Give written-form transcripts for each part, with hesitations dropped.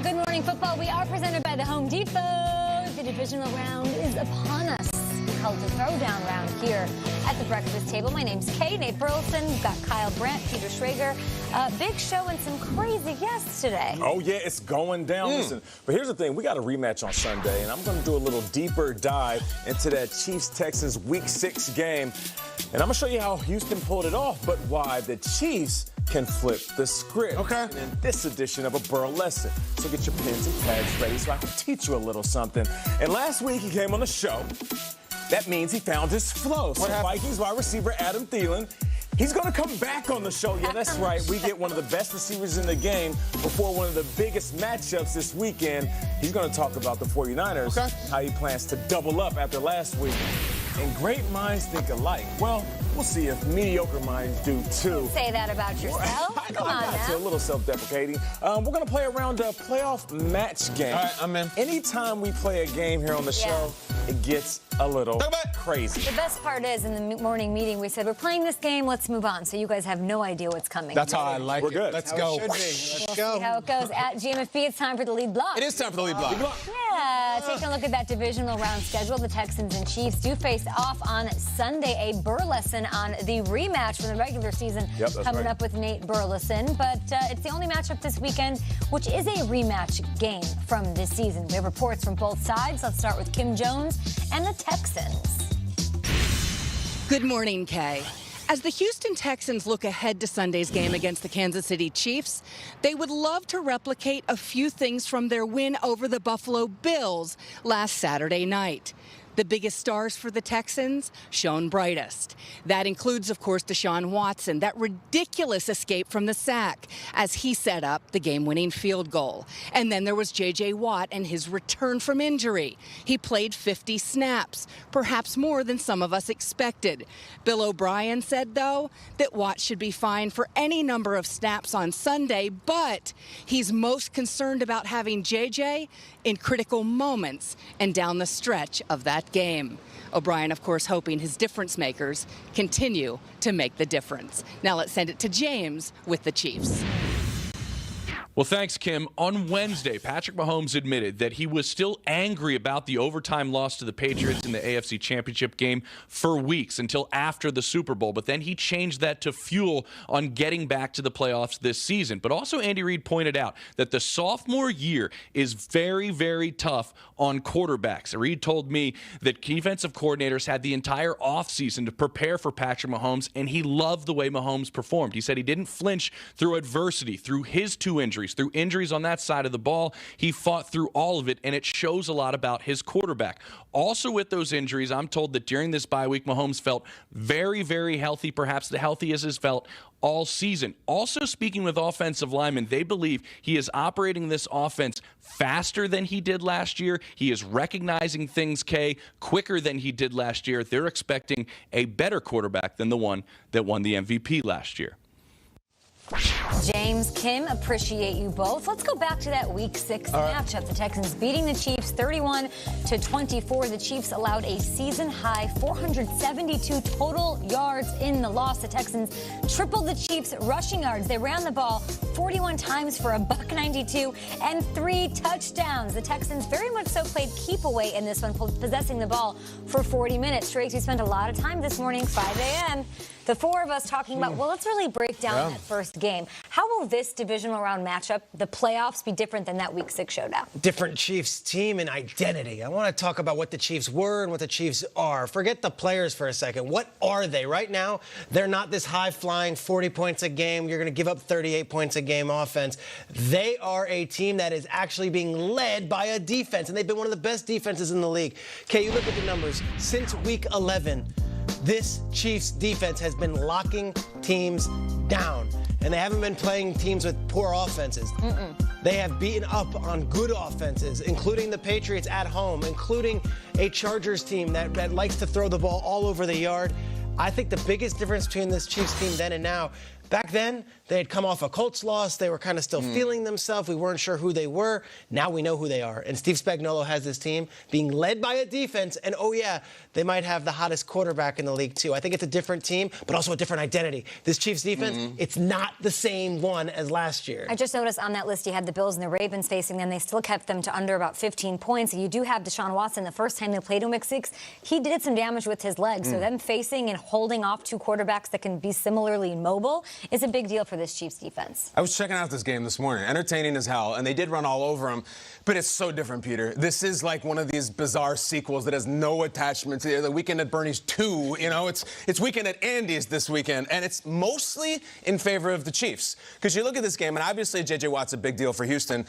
to Good Morning Football. We are presented by the Home Depot. The divisional round is upon us. We call it the throwdown round here at the breakfast table. My name's Kay, Nate Burleson. We've got Kyle Brandt, Peter Schrager. Big show and some crazy guests today. Oh, yeah, it's going down. Listen, but here's the thing. We got a rematch on Sunday, and I'm going to do a little deeper dive into that Chiefs-Texans Week 6 game. And I'm going to show you how Houston pulled it off, but why the Chiefs can flip the script. Okay. And in this edition of a Burrow lesson. So get your pens and pads ready so I can teach you a little something. And last week he came on the show. That means he found his flow. So Vikings wide receiver Adam Thielen, he's going to come back on the show. Yeah, that's right. We get one of the best receivers in the game before one of the biggest matchups this weekend. He's going to talk about the 49ers, how he plans to double up after last week. And great minds think alike. Well, we'll see if mediocre minds do too. Say that about yourself. Come on now. It's a little self-deprecating. We're going to play around a playoff match game. All right, I'm in. Anytime we play a game here on the show, it gets a little crazy. The best part is in the morning meeting we said, we're playing this game, let's move on. So you guys have no idea what's coming. That's how I like it. We're good. Let's go. Let's go. See how it goes at GMFB. It's time for the lead block. It is time for the lead block. Yeah, taking a look at that divisional round schedule. The Texans and Chiefs do face off on Sunday. A Burleson on the rematch from the regular season coming up with Nate Burleson. But it's the only matchup this weekend, which is a rematch game from this season. We have reports from both sides. Let's start with Kim Jones and the Texans. Good morning, Kay. As the Houston Texans look ahead to Sunday's game against the Kansas City Chiefs, they would love to replicate a few things from their win over the Buffalo Bills last Saturday night. The biggest stars for the Texans, shown brightest. That includes, of course, Deshaun Watson, that ridiculous escape from the sack as he set up the game-winning field goal. And then there was J.J. Watt and his return from injury. He played 50 snaps, perhaps more than some of us expected. Bill O'Brien said, though, that Watt should be fine for any number of snaps on Sunday, but he's most concerned about having J.J. in critical moments and down the stretch of that game. O'Brien, of course, hoping his difference makers continue to make the difference. Now let's send it to James with the Chiefs. Well, thanks, Kim. On Wednesday, Patrick Mahomes admitted that he was still angry about the overtime loss to the Patriots in the AFC Championship game for weeks until after the Super Bowl. But then he changed that to fuel on getting back to the playoffs this season. But also Andy Reid pointed out that the sophomore year is very, very tough on quarterbacks. Reid told me that defensive coordinators had the entire offseason to prepare for Patrick Mahomes, and he loved the way Mahomes performed. He said he didn't flinch through adversity, through his two injuries, through injuries on that side of the ball. He fought through all of it, and it shows a lot about his quarterback. Also with those injuries, I'm told that during this bye week, Mahomes felt very, very healthy, perhaps the healthiest he's felt all season. Also speaking with offensive linemen, they believe he is operating this offense faster than he did last year. He is recognizing things, Kay, quicker than he did last year. They're expecting a better quarterback than the one that won the MVP last year. James, Kim, appreciate you both. Let's go back to that Week 6 matchup. The Texans beating the Chiefs 31-24. The Chiefs allowed a season-high 472 total yards in the loss. The Texans tripled the Chiefs' rushing yards. They ran the ball 41 times for $192 and 3 touchdowns. The Texans very much so played keep away in this one, possessing the ball for 40 minutes. Strakes, we spent a lot of time this morning, 5 a.m., the four of us talking about, well, let's really break down that first game. How will this divisional round matchup, the playoffs, be different than that Week 6 showdown? Different Chiefs team and identity. I want to talk about what the Chiefs were and what the Chiefs are. Forget the players for a second. What are they? Right now, they're not this high-flying 40 points a game. You're going to give up 38 points a game offense. They are a team that is actually being led by a defense, and they've been one of the best defenses in the league. Okay, you look at the numbers. Since Week 11, this Chiefs defense has been locking teams down, and they haven't been playing teams with poor offenses. They have beaten up on good offenses, including the Patriots at home, including a Chargers team that likes to throw the ball all over the yard. I think the biggest difference between this Chiefs team then and now, Back then, they had come off a Colts loss. They were kind of still feeling themselves. We weren't sure who they were. Now we know who they are. And Steve Spagnuolo has this team being led by a defense. And, oh, yeah, they might have the hottest quarterback in the league, too. I think it's a different team, but also a different identity. This Chiefs defense, it's not the same one as last year. I just noticed on that list you had the Bills and the Ravens facing them. They still kept them to under about 15 points. You do have Deshaun Watson. The first time they played in Week 6, he did some damage with his legs. So them facing and holding off two quarterbacks that can be similarly mobile is a big deal for this Chiefs defense. I was checking out this game this morning. Entertaining as hell, and they did run all over him. But it's so different, Peter. This is like one of these bizarre sequels that has no attachment to the Weekend at Bernie's 2. You know, it's Weekend at Andy's this weekend, and it's mostly in favor of the Chiefs. Because you look at this game, and obviously J.J. Watt's a big deal for Houston.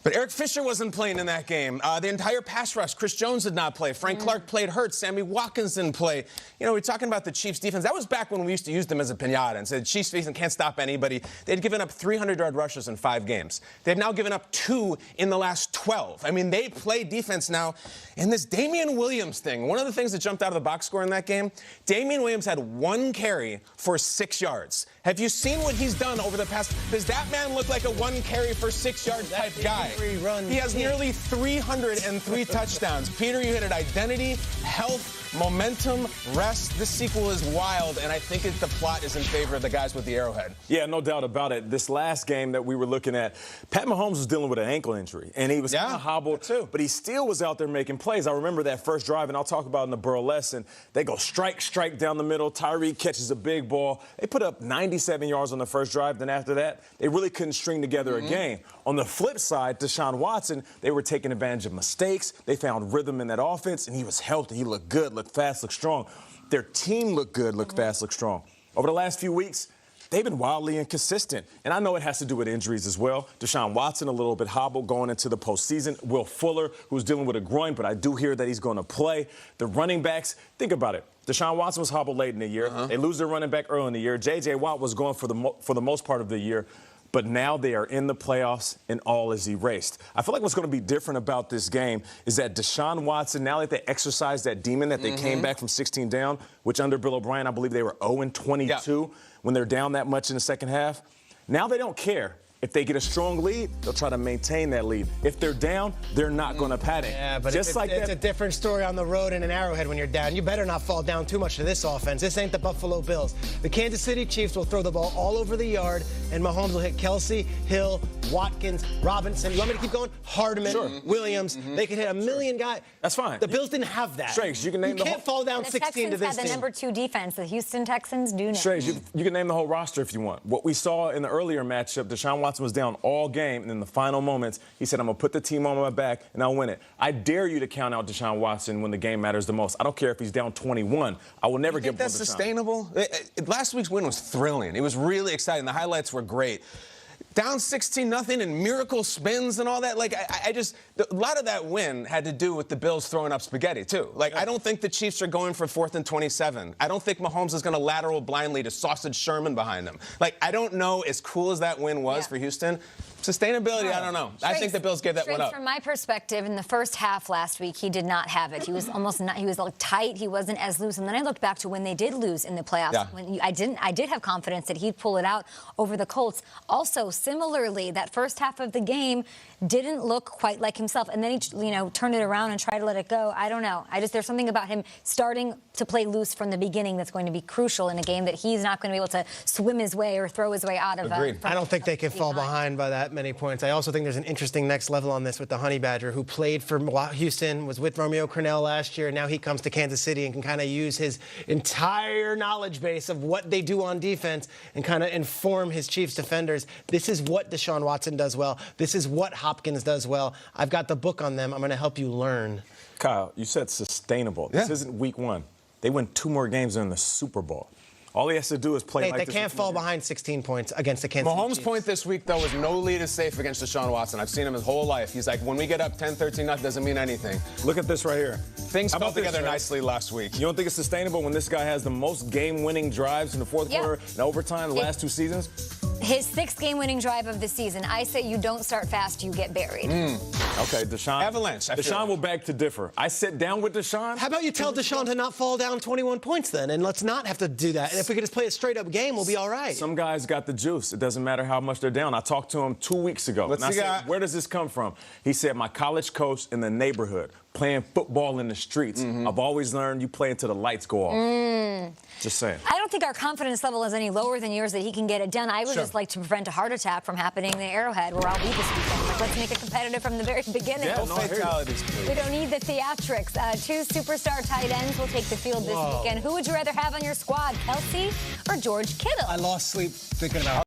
But Eric Fisher wasn't playing in that game. The entire pass rush, Chris Jones did not play. Frank Clark played hurt. Sammy Watkins didn't play. You know, we're talking about the Chiefs defense. That was back when we used to use them as a piñata and said Chiefs defense can't stop anybody. They'd given up 300-yard rushes in 5 games. They've now given up 2 in the last 12. I mean, they play defense now. And this Damian Williams thing, one of the things that jumped out of the box score in that game, Damian Williams had 1 carry for 6 yards. Have you seen what he's done over the past? Does that man look like a 1 carry for 6 yard type guy? He has nearly 303 touchdowns. Peter, you hit it. Identity, health, momentum, rest. This sequel is wild, and I think the plot is in favor of the guys with the arrowhead. Yeah, no doubt about it. This last game that we were looking at, Pat Mahomes was dealing with an ankle injury, and he was kind of hobbled too. But he still was out there making plays. I remember that first drive, and I'll talk about it in the burlesque. They go strike down the middle. Tyreek catches a big ball. They put up 97 yards on the first drive. Then after that, they really couldn't string together a game. On the flip side, Deshaun Watson, they were taking advantage of mistakes. They found rhythm in that offense, and he was healthy. He looked good, looked fast, looked strong. Their team looked good, looked fast, looked strong. Over the last few weeks, they've been wildly inconsistent. And I know it has to do with injuries as well. Deshaun Watson, a little bit hobbled going into the postseason. Will Fuller, who's dealing with a groin, but I do hear that he's going to play. The running backs, think about it. Deshaun Watson was hobbled late in the year. They lose their running back early in the year. J.J. Watt was going for the most part of the year. But now they are in the playoffs, and all is erased. I feel like what's going to be different about this game is that Deshaun Watson, now that they exercised that demon that they came back from 16 down, which under Bill O'Brien, I believe they were 0-22 when they're down that much in the second half. Now they don't care. If they get a strong lead, they'll try to maintain that lead. If they're down, they're not going to panic. Yeah, but just it's a different story on the road in an Arrowhead when you're down. You better not fall down too much to this offense. This ain't the Buffalo Bills. The Kansas City Chiefs will throw the ball all over the yard, and Mahomes will hit Kelsey, Hill, Watkins, Robinson. You want me to keep going? Hardman, Williams. They could hit a million guys. That's fine. The Bills didn't have that. Straight, you can name you can't fall down 16 to this team. The number 2 defense. The Houston Texans do now. Straight, you can name the whole roster if you want. What we saw in the earlier matchup, Deshaun Watson was down all game, and in the final moments, he said, I'm going to put the team on my back, and I'll win it. I dare you to count out Deshaun Watson when the game matters the most. I don't care if he's down 21. I will never give him that's sustainable? Last week's win was thrilling. It was really exciting. The highlights were great. Down 16-0 and miracle spins and all that. Like, a lot of that win had to do with the Bills throwing up spaghetti, too. Like, I don't think the Chiefs are going for 4th and 27. I don't think Mahomes is going to lateral blindly to Sausage Sherman behind him. Like, I don't know, as cool as that win was for Houston, sustainability, I don't know. I think the Bills gave that one up. From my perspective, in the first half last week, he did not have it. He was almost not. He was like tight. He wasn't as loose. And then I looked back to when they did lose in the playoffs. When I did have confidence that he'd pull it out over the Colts. Also, similarly, that first half of the game didn't look quite like himself. And then he, turned it around and tried to let it go. I don't know. There's something about him starting to play loose from the beginning that's going to be crucial in a game that he's not going to be able to swim his way or throw his way out of. I don't think they can fall behind by that many points. I also think there's an interesting next level on this with the Honey Badger, who played for Houston, was with Romeo Crennel last year, and now he comes to Kansas City and can kind of use his entire knowledge base of what they do on defense and kind of inform his Chiefs defenders. This is what Deshaun Watson does well. This is what Hopkins does well. I've got the book on them. I'm going to help you learn. Kyle, you said sustainable. This isn't week 1. They win 2 more games in the Super Bowl. All he has to do is play like this. They can't fall behind 16 points against the Kansas City Mahomes' Chiefs. point this week, though, is no lead is safe against Deshaun Watson. I've seen him his whole life. He's like, when we get up 10-13, nothing doesn't mean anything. Look at this right here. Things fell together nicely last week. You don't think it's sustainable when this guy has the most game-winning drives in the fourth quarter and overtime the last 2 seasons? His 6th game-winning drive of the season. I say you don't start fast, you get buried. Okay, Deshaun. Avalanche. Deshaun will beg to differ. I sit down with Deshaun. How about you tell Deshaun to not fall down 21 points then, and let's not have to do that. And if we could just play a straight-up game, we'll be all right. Some guys got the juice. It doesn't matter how much they're down. I talked to him 2 weeks ago. What's and I he said, got? where does this come from? He said, my college coach in the neighborhood, playing football in the streets. I've always learned you play until the lights go off. Just saying. I don't think our confidence level is any lower than yours that he can get it done. I would just like to prevent a heart attack from happening in the Arrowhead, where I'll be this weekend. Like, let's make it competitive from the very beginning. Yeah, no fatalities, please. We don't need the theatrics. Two superstar tight ends will take the field this weekend. Who would you rather have on your squad, Kelsey or George Kittle? I lost sleep thinking about